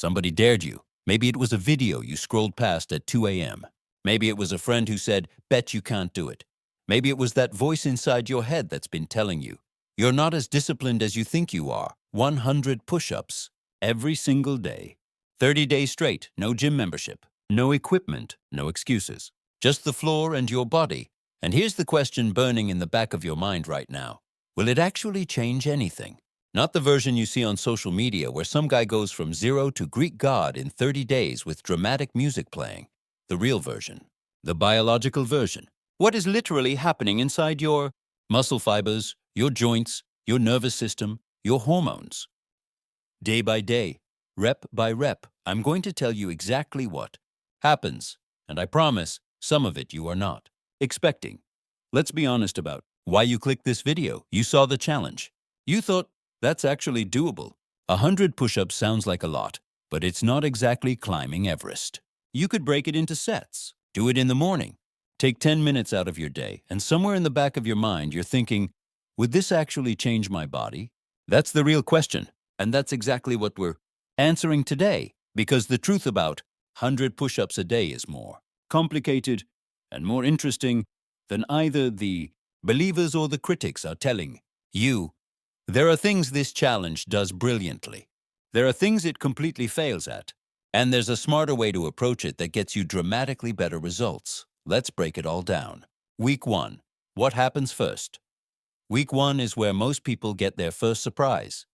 Somebody dared you. Maybe it was a video you scrolled past at 2 a.m. Maybe it was a friend who said, bet you can't do it. Maybe it was that voice inside your head that's been telling you, you're not as disciplined as you think you are. 100 push-ups every single day. 30 days straight, no gym membership, no equipment, no excuses. Just the floor and your body. And here's the question burning in the back of your mind right now. Will it actually change anything? Not the version you see on social media where some guy goes from zero to Greek god in 30 days with dramatic music playing. The real version. The biological version. What is literally happening inside your muscle fibers, your joints, your nervous system, your hormones. Day by day, rep by rep, I'm going to tell you exactly what happens, and I promise some of it you are not expecting. Let's be honest about why you clicked this video. You saw the challenge. You thought, that's actually doable. 100 push-ups sounds like a lot, but it's not exactly climbing Everest. You could break it into sets. Do it in the morning. Take 10 minutes out of your day, and somewhere in the back of your mind you're thinking, would this actually change my body? That's the real question, and that's exactly what we're answering today, because the truth about 100 push-ups a day is more complicated and more interesting than either the believers or the critics are telling you. There are things this challenge does brilliantly. There are things it completely fails at. And there's a smarter way to approach it that gets you dramatically better results. Let's break it all down. Week 1. What happens first? Week 1 is where most people get their first surprise.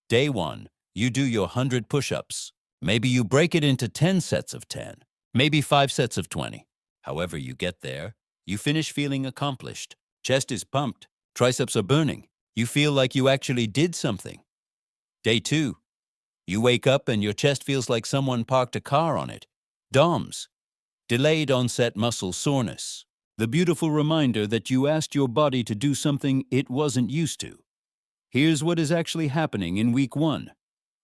Day 1. You do your 100 push-ups. Maybe you break it into 10 sets of 10. Maybe 5 sets of 20. However you get there, you finish feeling accomplished. Chest is pumped. Triceps are burning. You feel like you actually did something. Day 2. You wake up and your chest feels like someone parked a car on it. DOMS. Delayed onset muscle soreness. The beautiful reminder that you asked your body to do something it wasn't used to. Here's what is actually happening in week 1.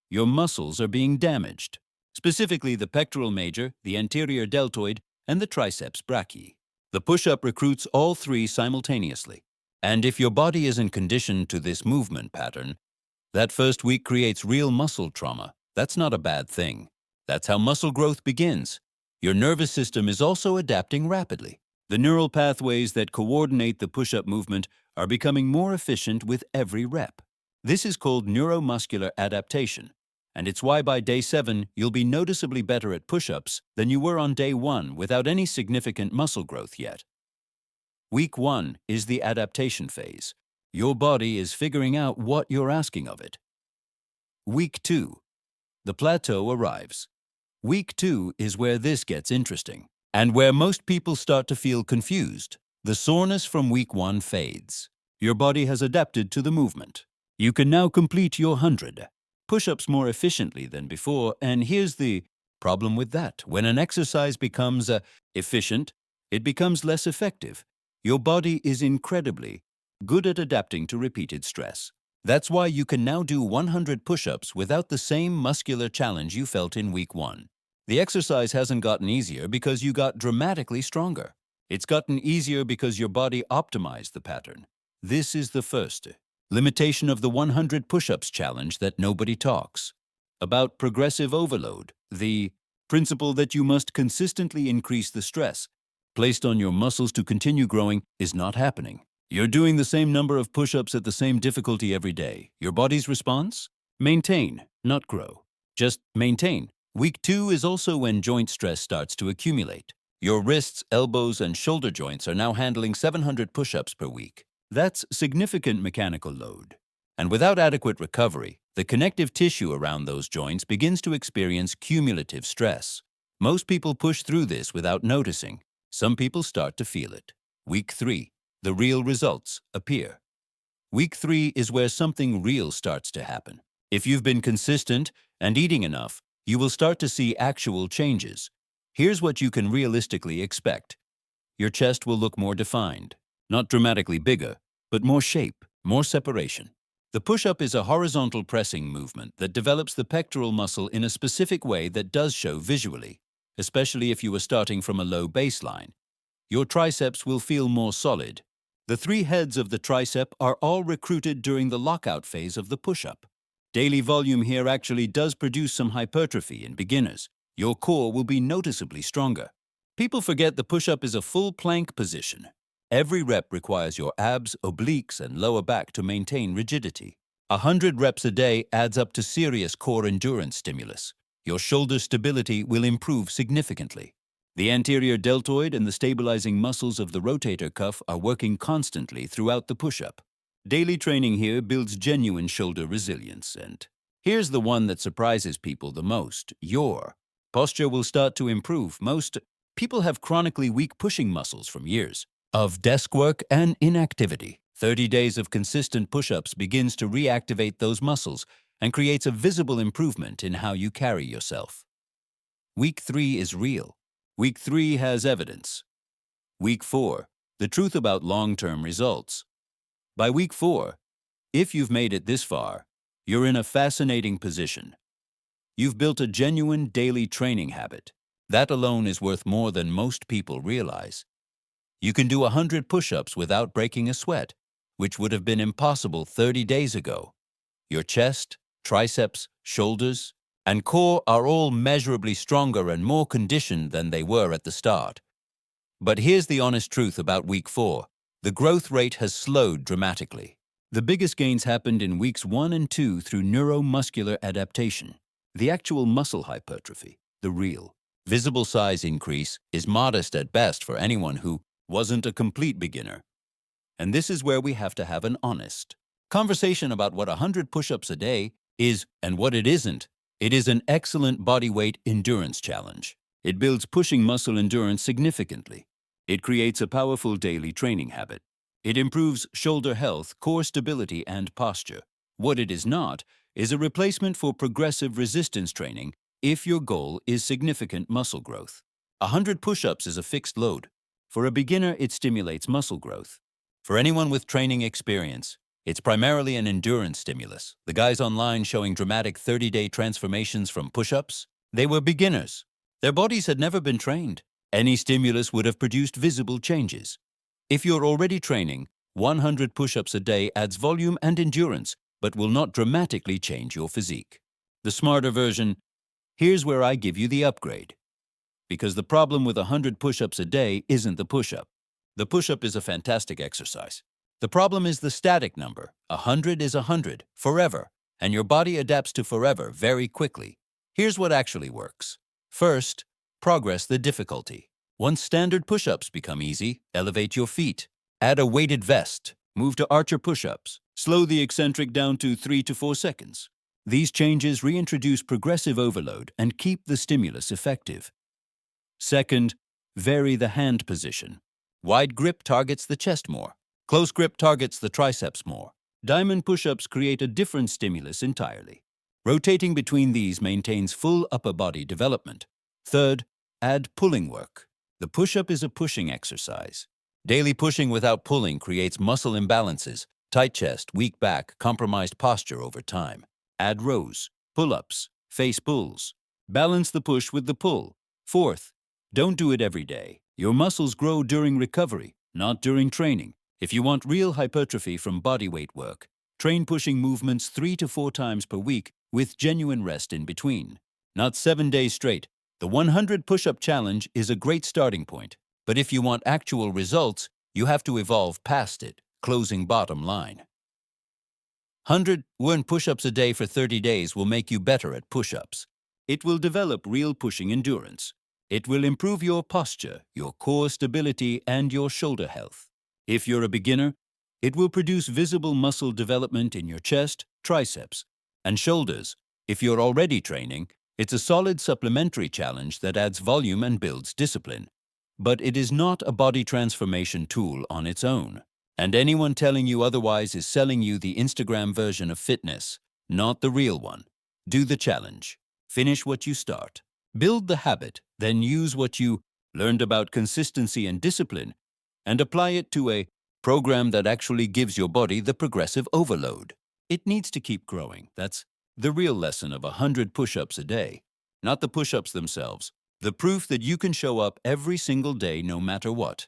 Your muscles are being damaged. Specifically the pectoral major, the anterior deltoid, and the triceps brachii. The push-up recruits all three simultaneously. And if your body isn't conditioned to this movement pattern, that first week creates real muscle trauma. That's not a bad thing. That's how muscle growth begins. Your nervous system is also adapting rapidly. The neural pathways that coordinate the push-up movement are becoming more efficient with every rep. This is called neuromuscular adaptation, and it's why by day 7 you'll be noticeably better at push-ups than you were on day 1 without any significant muscle growth yet. Week 1 is the adaptation phase. Your body is figuring out what you're asking of it. Week 2. The plateau arrives. Week 2 is where this gets interesting, and where most people start to feel confused. The soreness from week 1 fades. Your body has adapted to the movement. You can now complete your 100 push-ups more efficiently than before, and here's the problem with that. When an exercise becomes efficient, it becomes less effective. Your body is incredibly good at adapting to repeated stress. That's why you can now do 100 push-ups without the same muscular challenge you felt in week 1. The exercise hasn't gotten easier because you got dramatically stronger. It's gotten easier because your body optimized the pattern. This is the first limitation of the 100 push-ups challenge that nobody talks about: progressive overload, the principle that you must consistently increase the stress placed on your muscles to continue growing is not happening. You're doing the same number of push-ups at the same difficulty every day. Your body's response? Maintain, not grow. Just maintain. Week 2 is also when joint stress starts to accumulate. Your wrists, elbows, and shoulder joints are now handling 700 push-ups per week. That's significant mechanical load. And without adequate recovery, the connective tissue around those joints begins to experience cumulative stress. Most people push through this without noticing. Some people start to feel it. Week 3. The real results appear. Week 3 is where something real starts to happen. If you've been consistent and eating enough, you will start to see actual changes. Here's what you can realistically expect. Your chest will look more defined. Not dramatically bigger, but more shape, more separation. The push-up is a horizontal pressing movement that develops the pectoral muscle in a specific way that does show visually, especially if you are starting from a low baseline. Your triceps will feel more solid. The 3 heads of the tricep are all recruited during the lockout phase of the push-up. Daily volume here actually does produce some hypertrophy in beginners. Your core will be noticeably stronger. People forget the push-up is a full plank position. Every rep requires your abs, obliques, and lower back to maintain rigidity. 100 reps a day adds up to serious core endurance stimulus. Your shoulder stability will improve significantly. The anterior deltoid and the stabilizing muscles of the rotator cuff are working constantly throughout the push-up. Daily training here builds genuine shoulder resilience, and here's the one that surprises people the most. Your posture will start to improve. Most people have chronically weak pushing muscles from years of desk work and inactivity. 30 days of consistent push-ups begins to reactivate those muscles and creates a visible improvement in how you carry yourself. Week 3 is real. Week 3 has evidence. Week 4, the truth about long-term results. By week 4, if you've made it this far, you're in a fascinating position. You've built a genuine daily training habit. That alone is worth more than most people realize. You can do 100 push-ups without breaking a sweat, which would have been impossible 30 days ago. Your chest, triceps, shoulders, and core are all measurably stronger and more conditioned than they were at the start. But here's the honest truth about week 4. The growth rate has slowed dramatically. The biggest gains happened in weeks 1 and 2 through neuromuscular adaptation. The actual muscle hypertrophy, the real, visible size increase, is modest at best for anyone who wasn't a complete beginner. And this is where we have to have an honest conversation about what 100 push-ups a day is and what it isn't. It is an excellent bodyweight endurance challenge. It builds pushing muscle endurance significantly. It creates a powerful daily training habit. It improves shoulder health, core stability, and posture. What it is not is a replacement for progressive resistance training if your goal is significant muscle growth. 100 push-ups is a fixed load. For a beginner, it stimulates muscle growth. For anyone with training experience, it's primarily an endurance stimulus. The guys online showing dramatic 30-day transformations from push-ups, they were beginners. Their bodies had never been trained. Any stimulus would have produced visible changes. If you're already training, 100 push-ups a day adds volume and endurance, but will not dramatically change your physique. The smarter version, here's where I give you the upgrade. Because the problem with 100 push-ups a day isn't the push-up. The push-up is a fantastic exercise. The problem is the static number. 100 is 100, forever, and your body adapts to forever very quickly. Here's what actually works. First, progress the difficulty. Once standard push-ups become easy, elevate your feet. Add a weighted vest. Move to archer push-ups. Slow the eccentric down to 3 to 4 seconds. These changes reintroduce progressive overload and keep the stimulus effective. Second, vary the hand position. Wide grip targets the chest more. Close grip targets the triceps more. Diamond push-ups create a different stimulus entirely. Rotating between these maintains full upper body development. Third, add pulling work. The push-up is a pushing exercise. Daily pushing without pulling creates muscle imbalances, tight chest, weak back, compromised posture over time. Add rows, pull-ups, face pulls. Balance the push with the pull. Fourth, don't do it every day. Your muscles grow during recovery, not during training. If you want real hypertrophy from bodyweight work, train pushing movements 3 to 4 times per week with genuine rest in between. Not 7 days straight. The 100 push-up challenge is a great starting point, but if you want actual results, you have to evolve past it. Closing bottom line. 100 push-ups a day for 30 days will make you better at push-ups. It will develop real pushing endurance. It will improve your posture, your core stability, and your shoulder health. If you're a beginner, it will produce visible muscle development in your chest, triceps, and shoulders. If you're already training, it's a solid supplementary challenge that adds volume and builds discipline. But it is not a body transformation tool on its own. And anyone telling you otherwise is selling you the Instagram version of fitness, not the real one. Do the challenge. Finish what you start. Build the habit, then use what you learned about consistency and discipline and apply it to a program that actually gives your body the progressive overload. It needs to keep growing. That's the real lesson of 100 push-ups a day. Not the push-ups themselves. The proof that you can show up every single day no matter what.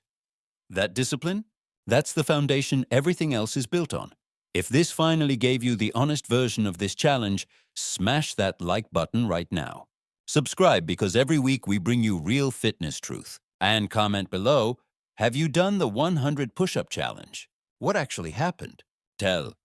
That discipline? That's the foundation everything else is built on. If this finally gave you the honest version of this challenge, smash that like button right now. Subscribe because every week we bring you real fitness truth. And comment below, have you done the 100 push-up challenge? What actually happened? Tell.